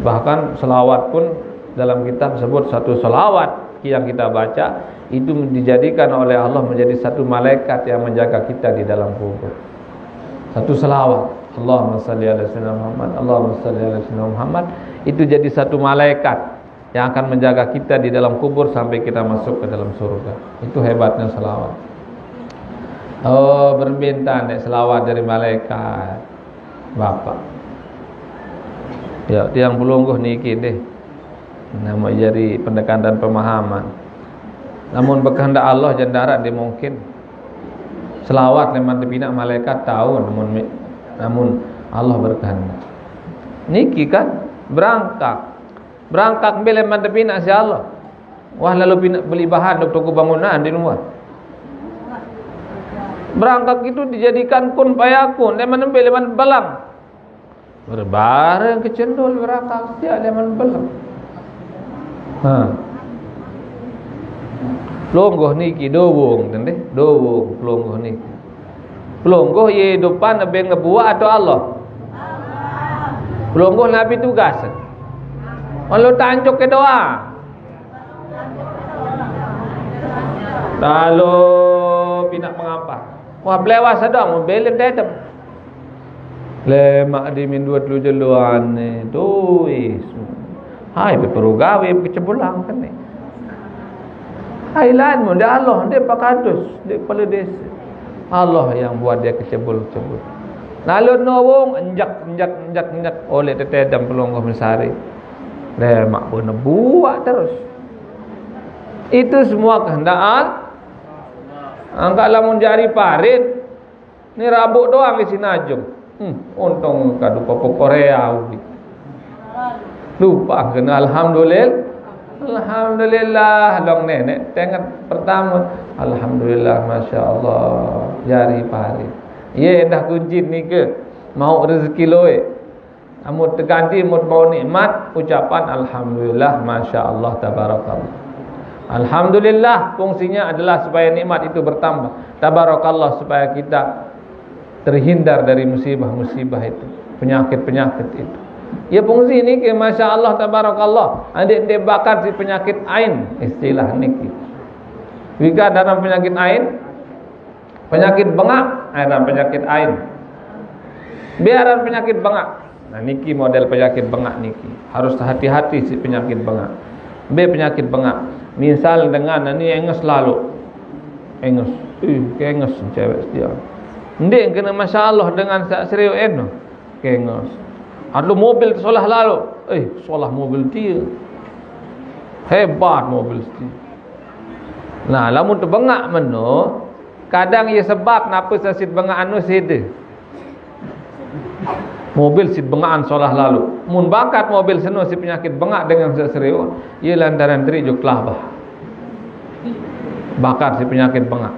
Bahkan selawat pun dalam kitab sebut satu selawat yang kita baca itu dijadikan oleh Allah menjadi satu malaikat yang menjaga kita di dalam kubur. Satu selawat, Allahumma salli ala sayyidina Muhammad, Allahumma salli ala sayyidina Muhammad, itu jadi satu malaikat yang akan menjaga kita di dalam kubur sampai kita masuk ke dalam surga. Itu hebatnya selawat. Oh, berbintang selawat dari malaikat Bapak. Ya, tiang pelungguh niki deh. Nama jadi pendekatan pemahaman. Namun berkehendak Allah jandarat dia mungkin. Selawat leman tepinak malaikat tahu, namun Allah berkehendak. Niki kan berangkat beli leman tepinak si Allah. Wah lalu beli bahan untuk toko bangunan di luar. Berangkat itu dijadikan kun payakun, leman beli leman belang. Berbareng kecendol berangkat dia leman belang. Pelungguh niki dowong tende dowong pelungguh niki. Pelungguh ye depan nabi ngebuat atau Allah? Pelungguh nabi tugas. Kalau tancuk ke doa. Lalu pinak mengapa? Wah belewas sedang belem dedem. Lemak di min dua telu jeluan ni tuis. Hai beperugawe kecebulang kan ni. Hailan mu dia Allah dia pakadus dia kepala desa. Allah yang buat dia kecebul-cebul. Lalu nawong enjak oleh tetedam pelungguh mesari. Lemak pun buat terus. Itu semua kehendak angkat lamun jari parit. Ni rabuk doang di sinajung. Untung kadu popok Korea ubi. Lupa kena Alhamdulillah dong nenek tengok pertama Alhamdulillah Masya Allah jari pari ye dah kunci ni ke mau rezeki loe Amun terganti mut bau nikmat, ucapan alhamdulillah, masya-Allah, tabarakallah. Alhamdulillah fungsinya adalah supaya nikmat itu bertambah. Tabarakallah supaya kita terhindar dari musibah-musibah itu, penyakit-penyakit itu. Ya fungsi ini ke masya-Allah, tabarakallah. Adik bakar si penyakit ain, istilah niki. Jika dalam penyakit ain, penyakit bengak, ada penyakit ain. Biaran penyakit bengak. Nah niki model penyakit bengak niki. Harus hati-hati si penyakit bengak. Penyakit bengak. Misal dengan ini enges lalu. Enges. Kenges cewek dia. Ndek kena masya-Allah dengan serius eno. Kenges. Ada mobil solah lalu. Solah mobil dia. Hebat mobil dia. Nah, lamun terbengak meno, kadang ia sebab napa sasid bengak anu sede. Mobil sit bengakan solah lalu. Mun bakat mobil seno si penyakit bengak dengan serius, ia lantaran terijuk kelabah. Bakat si penyakit bengak.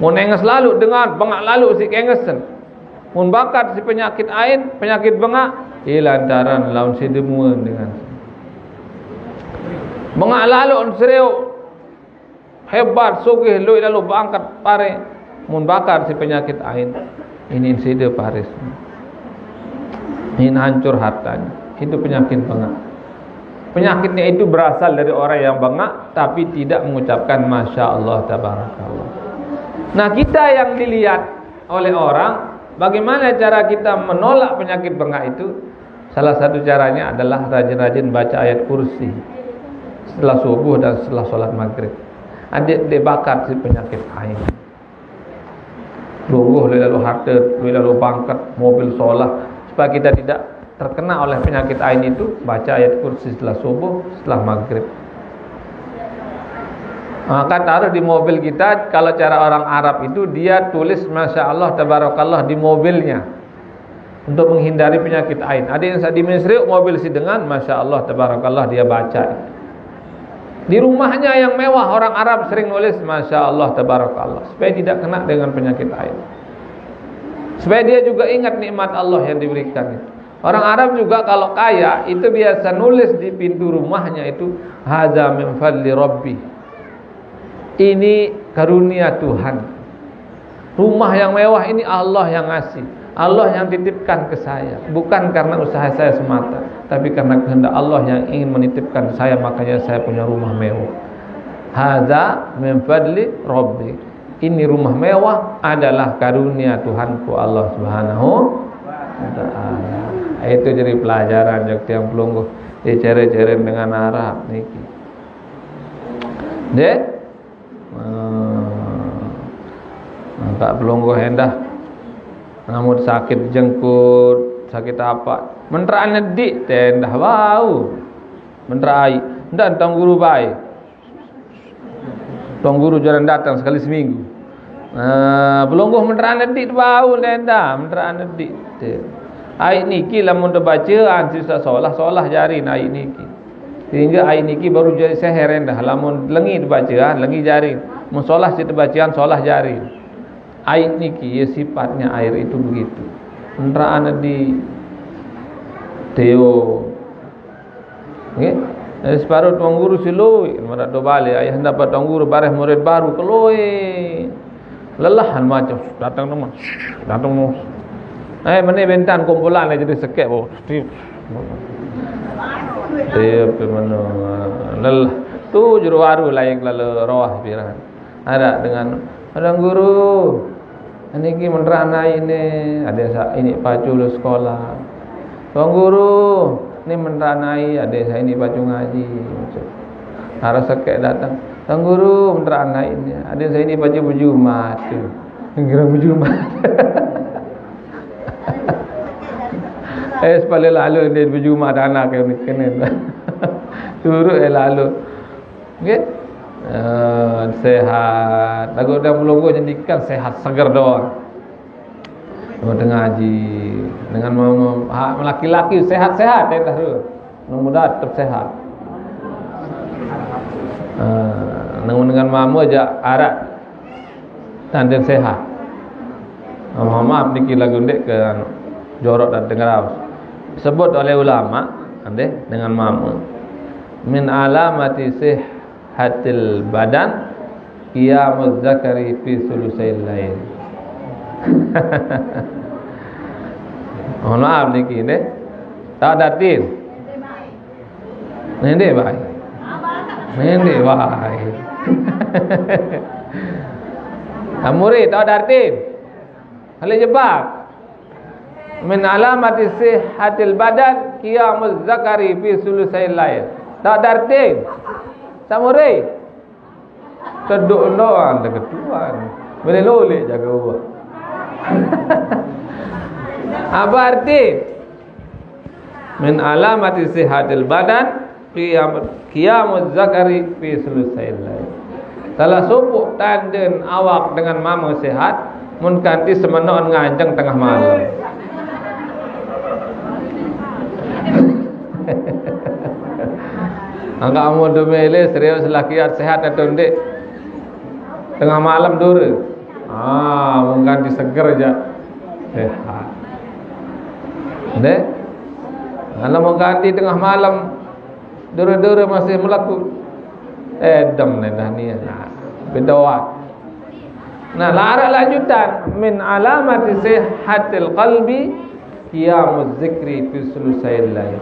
Mun enges lalu dengan bengak lalu si kengesen. Mun bakat si penyakit ain, penyakit bengak, ia lantaran laun si demuan dengan bengak lalu serius. Hebat sugih lui lalu bangkat pare. Mun bakat si penyakit ain, ini side paris. Ini hancur hartanya. Itu penyakit bengak. Penyakitnya itu berasal dari orang yang bengak tapi tidak mengucapkan masya Allah, tabarakallah. Nah kita yang dilihat oleh orang, bagaimana cara kita menolak penyakit bengak itu? Salah satu caranya adalah rajin-rajin baca ayat kursi setelah subuh dan setelah sholat maghrib. Adik dibakar si penyakit ain. Lungguh lalu harta, lalu bangkat mobil solah. Supaya kita tidak terkena oleh penyakit ain itu, baca ayat kursi setelah subuh, setelah maghrib. Maka taruh di mobil kita. Kalau cara orang Arab itu, dia tulis masya Allah, tabarakallah di mobilnya untuk menghindari penyakit ain. Ada yang saat di Mesri mobil si dengan masya Allah, tabarakallah, dia baca. Di rumahnya yang mewah, orang Arab sering nulis masya Allah, tabarakallah, supaya tidak kena dengan penyakit ain. Supaya dia juga ingat nikmat Allah yang diberikan itu. Orang Arab juga kalau kaya itu biasa nulis di pintu rumahnya itu, hadza min fadli rabbi. Ini karunia Tuhan. Rumah yang mewah ini Allah yang ngasih. Allah yang titipkan ke saya. Bukan karena usaha saya semata, tapi karena kehendak Allah yang ingin menitipkan saya, makanya saya punya rumah mewah. Hadza min fadli rabbi. Ini rumah mewah adalah karunia Tuhanku Allah Subhanahu wa ta'ala. Itu jadi pelajaran jok tiang pelungguh dicere-cere dengan Arab niki. Dek Kak pelungguh hendah namun sakit jengkut, sakit apa? Menteraan nedik tendah wau. Menterai ndak tang guru baik. Tang guru jarang datang sekali seminggu. Pelungguh menteraan nedik bau tendah, menteraan nedik. Ayat niki lamun terbaca sisa solah jari ayat niki. Sehingga ayat niki baru jadi seher endah. Lamun lengi bacaan, lengi jari. Mun solah si bacaan solah jari. Ayat niki ya sifatnya air itu begitu. Menteraan nedik. Teo. Nggih. Separuh tuang guru siloi, marak do balik ayah dapat tuang guru bareh murid baru keloi. Lelahan macam datang teman. Mana bentan kumpulan jadi sekek bo. Tiap mana lelah. Tu juru baru layak lalu rawah pirahan. Ada dengan ada guru. Ini ki menerana ini ada ini pacu lu sekolah. Tuang guru ini meneranai ada saya ini baca ngaji macam harus sekek datang Tuan guru meneranai ini ada saya ini baca berjumat tu kira berjumat sepala lalu dia berjumat anak yang kena turut lalu okay? Sehat lagu dah melonggo jadikan sehat segar doang ngaji dengan laki-laki sehat-sehat ya tahu. Mudah tetap sehat. Dengan mama aja arak tandem sehat. Maaf niki lagu ndek ke jorok dan dengar. sebut oleh ulama dengan mama, min alamati sihhatil badan qiyamuz zakari fi sulusail lail. Mohon maaf niki tak datin. Nende baik. Nende baik. Murid tak datin. Hal jebak. Min alamati sihhatil badan qiyamuz zakari fi sulusail lail. Tak datin. Murid. Teduk doang dekat tuan. Boleh lolek jaga ubah. Apa arti? Min alamati sihhatil badan qiyamuz zakari fi sulusail lail. Salah supuk tanden awak dengan mama sehat mun kanti semenoan ngajeng tengah malam. Angka amu domele serius lakiat sehat atau ndik tengah malam dure. Mun ganti seger aja sehat. Ndik? Kalau mau ganti tengah malam dure-dure masih melaku edam dah ni. Bedawat. Nah, lara lanjutan min alamati sihhatil qalbi qiyamuz zikri fi sulusail lail.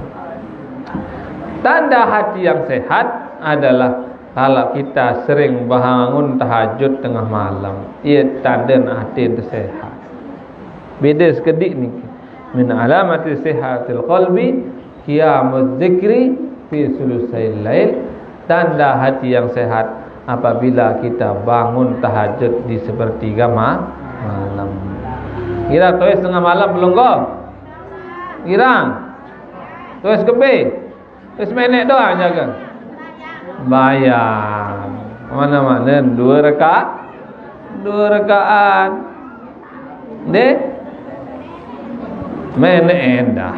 Tanda hati yang sehat adalah kalau kita sering bangun tahajud tengah malam. Ia tanda hati itu sehat. Beda sekedik ni. Min alamati sihhatil qalbi qiyamuz zikri fi sulusail lail. Tanda hati yang sehat apabila kita bangun tahajud di sepertiga malam. Kira tuis tengah malam belum kau? Kira tuis kebe? Tuis menek doang jaga. Bayang. Mana-mana 2 rakaat. 2 rakaat. Dek. Menek endah.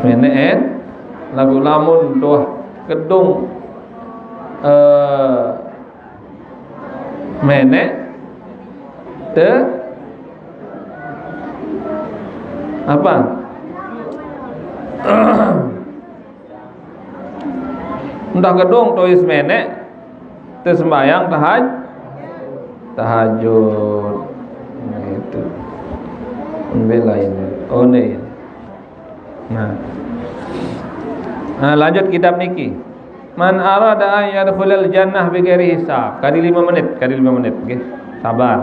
Menek lagu lamun tuh gedung menek te apa entah gedung tulis menek te sembahyang tahajud itu belain ini. Nah, lanjut kitab niki. Man arada an yadkhulal jannah bighairi hisab. Kali 5 menit, okey. Sabar.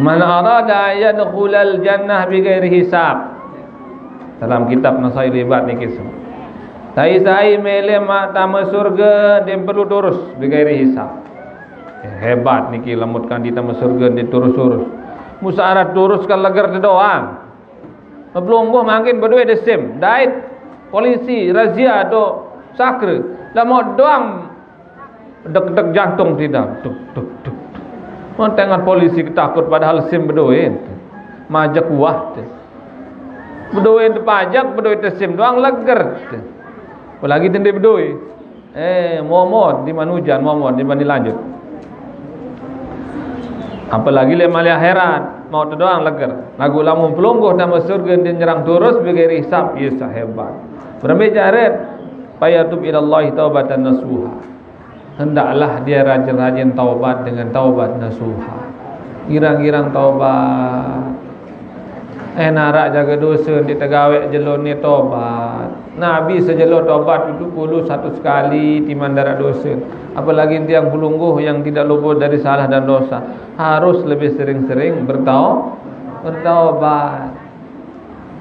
Man arada an yadkhulal jannah bighairi hisab. Dalam kitab Nasail Ibad niki semua. Tai mele tama surga dia perlu turus bighairi hisab. Hebat niki lamutkan di tama surga dia turus-turus. Musyarat turuskan lagar doang. Belum makin berdua desim. Dait polisi razia do sakre lah mau doang deg-deg jantung tidak duk. Mau tengok polisi takut padahal sim bedoin majak wah bedoin pajak bedoin sim doang leger apalagi tende bedoi momot di manujan momot di mani lanjut apalagi le malia heran mau doang leger lagu lamun pelungguh nama surga dia nyerang terus bagi hisab ia hebat berbicara Fayatub ilallahi taubatan nasuha. Hendaklah dia rajin-rajin taubat dengan taubat nasuha. Girang-girang taubat. Narak jaga dosa di tegawek jelon ni taubat. Nabi sejelon taubat itu 1 sekali timan darah dosa. Apalagi tiang pelungguh yang tidak luput dari salah dan dosa. Harus lebih sering-sering bertaubat.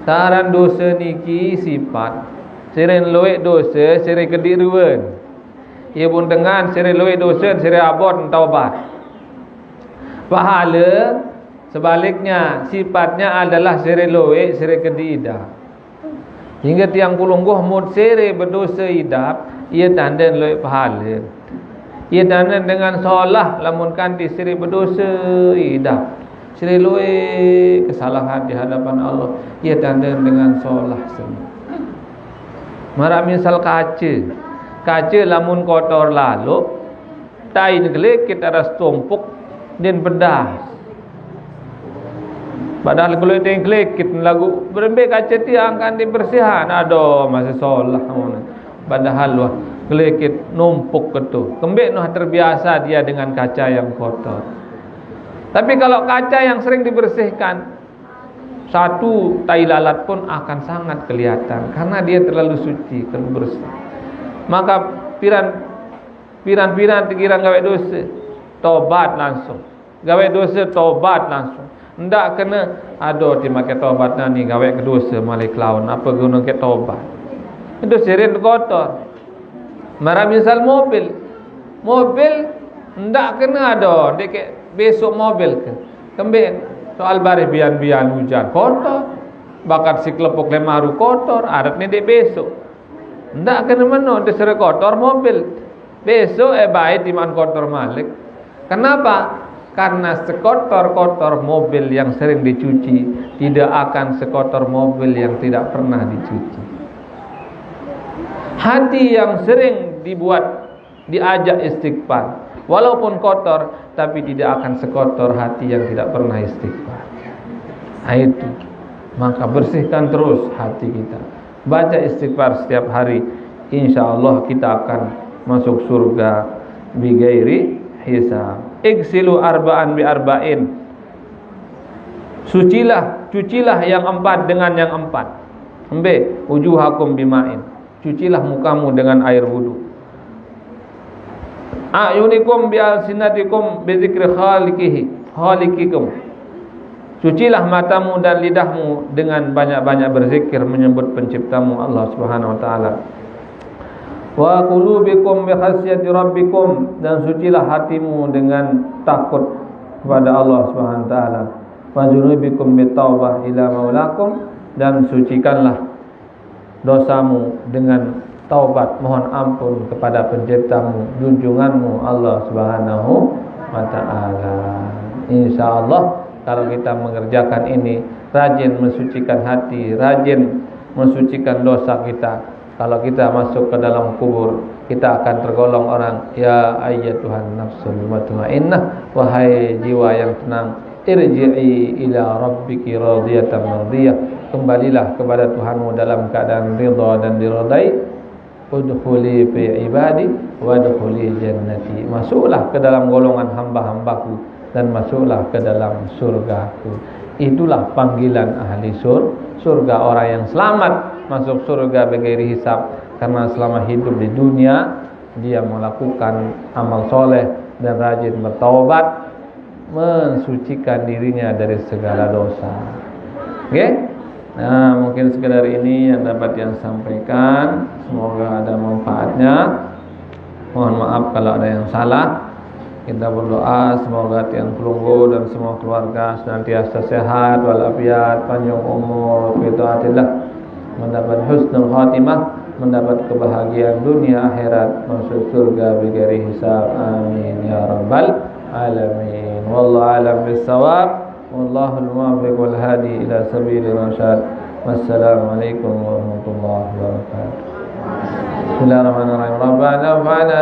Saran dosa niki sifat sirin loik dosa, sirin kediruan. Ia pun dengan sirin loik dosa, sirin abot taubat. Pahala sebaliknya sifatnya adalah sirin loik, sirin kedida. Hingga tiang kulungguh mud sirin berdosa idap, ia tanda loik pahala. Ia tanda dengan solah lamun kanti sirin berdosa idap. Sirin loik kesalahan di hadapan Allah, ia tanda dengan solah semua. Mara misal kaca lamun kotor lalu tain gelik kita ras tumpuk dan bedah Padahal kalau itu yang kelekit lagu berembek kaca tiang kan dibersihan. Aduh masih solah. Padahal wah kelekit numpuk ketu. Kembek noh terbiasa dia dengan kaca yang kotor. Tapi kalau kaca yang sering dibersihkan, satu tai lalat pun akan sangat kelihatan karena dia terlalu suci, terlalu bersih. Maka piran dikira gawe dosa, tobat langsung. Gawe dosa tobat langsung. Ndak kena aduh dimakai tobat ni gawe ke dosa malih kelawan apa guna ke tobat. Itu sirin kotor. Mara misal mobil ndak kena ada dek besok mobil ke. Kembek soal barih bian hujan kotor. Bakat si kelepok lemaru kotor, adat ni dek besok. Ndak kena meno desere kotor mobil. Besok baik diman kotor malik. Kenapa? Karena sekotor-kotor mobil yang sering dicuci tidak akan sekotor mobil yang tidak pernah dicuci. Hati yang sering diajak istighfar, walaupun kotor, tapi tidak akan sekotor hati yang tidak pernah istighfar. Itu, maka bersihkan terus hati kita. Baca istighfar setiap hari, insya Allah kita akan masuk surga bighairi hisab. Iksilu arba'an bi arba'in. Cucilah yang 4 dengan yang 4. Wujuhakum bima'in. Cucilah mukamu dengan air wudu. A'yunikum bi alsinatikum bi dzikri khaliqikum. Cucilah matamu dan lidahmu dengan banyak-banyak berzikir menyebut penciptamu Allah Subhanahu wa taala. Wa qulubikum bi khasyati rabbikum, dan sucilah hatimu dengan takut kepada Allah Subhanahu wa taala. Wa junubikum bi taubah ila maulakum, dan sucikanlah dosamu dengan taubat mohon ampun kepada penciptamu, junjunganmu Allah Subhanahu wa taala. Insyaallah kalau kita mengerjakan ini, rajin mensucikan hati, rajin mensucikan dosa kita, kalau kita masuk ke dalam kubur, kita akan tergolong orang ya ayyatuhan nafsul mutmainnah, wahai jiwa yang tenang, irji'i ila rabbiki radiyatan mardiyah, kembalilah kepada Tuhanmu dalam keadaan ridha dan diridai. Udkhuli fi ibadi wadkhuli jannati, masuklah ke dalam golongan hamba-hambaku dan masuklah ke dalam surgaku. Itulah panggilan ahli surga, orang yang selamat masuk surga bighairi hisab, karena selama hidup di dunia dia melakukan amal soleh dan rajin bertaubat, mensucikan dirinya dari segala dosa. Oke? Nah, mungkin sekedar ini yang dapat yang sampaikan. Semoga ada manfaatnya. Mohon maaf kalau ada yang salah. Kita berdoa semoga Tiang Pelunggu dan semua keluarga senantiasa sehat walafiat, panjang umur, fitaatillah, mendapat husnul khatimah, mendapat kebahagiaan dunia akhirat, masuk surga bighairi hisab. Amin ya rabbal alamin. Wallahu a'lam bissawab. Wallahul muwaffiq wal hadi ila sabilir rasyad. Wassalamualaikum warahmatullahi wabarakatuh. Bismillahirrahmanirrahim. Rabbana